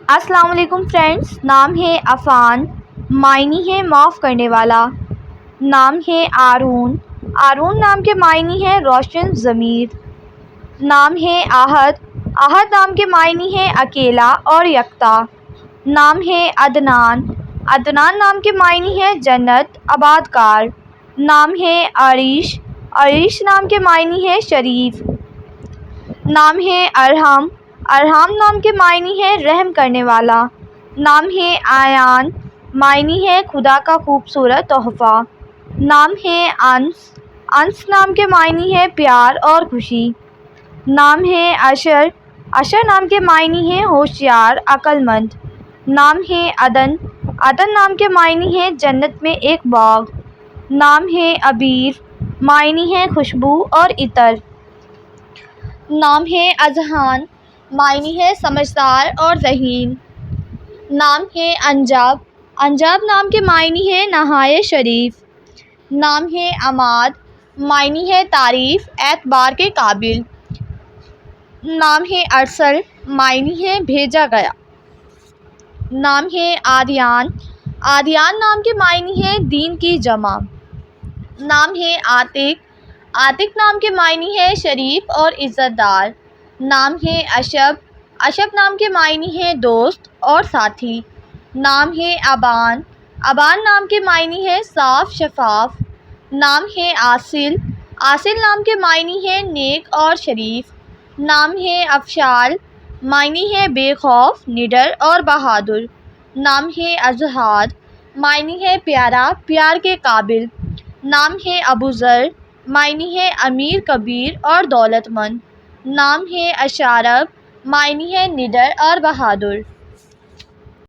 السلام علیکم فرینڈس، نام ہے عفان، معنی ہے معاف کرنے والا۔ نام ہے آرون، آرون نام کے معنی ہے روشن ضمیر۔ نام ہے احد، احد نام کے معنی ہے اکیلا اور یکتا۔ نام ہے عدنان، عدنان نام کے معنی ہے جنت آباد کار۔ نام ہے عریش، عریش نام کے معنی ہے شریف۔ نام ہے ارحم، ارحم نام کے معنی ہے رحم کرنے والا۔ نام ہے ایان، معنی ہے خدا کا خوبصورت تحفہ۔ نام ہے انس، انس نام کے معنی ہے پیار اور خوشی۔ نام ہے عشر، عشر نام کے معنی ہے ہوشیار عقل مند۔ نام ہے عدن، عدن نام کے معنی ہے جنت میں ایک باغ۔ نام ہے عبیر، معنی ہے خوشبو اور عطر۔ نام ہے اذہان، معنی ہے سمجھدار اور ذہین۔ نام ہے انجاب، انجاب نام کے معنی ہے نہایت شریف۔ نام ہے عماد، معنی ہے تعریف اعتبار کے قابل۔ نام ہے ارسل، معنی ہے بھیجا گیا۔ نام ہے عادیان، عادیان نام کے معنی ہے دین کی جمع۔ نام ہے عاتق، عاتق نام کے معنی ہے شریف اور عزت دار۔ نام ہے اشب، اشب نام کے معنی ہے دوست اور ساتھی۔ نام ہے ابان، ابان نام کے معنی ہے صاف شفاف۔ نام ہے عاصل، عاصل نام کے معنی ہے نیک اور شریف۔ نام ہے افشال، معنی ہے بے خوف نڈر اور بہادر۔ نام ہے ازہاد، معنی ہے پیارا پیار کے قابل۔ نام ہے ابوذر، معنی ہے امیر کبیر اور دولت مند۔ نام ہے اشارب، معنی ہے نڈر اور بہادر۔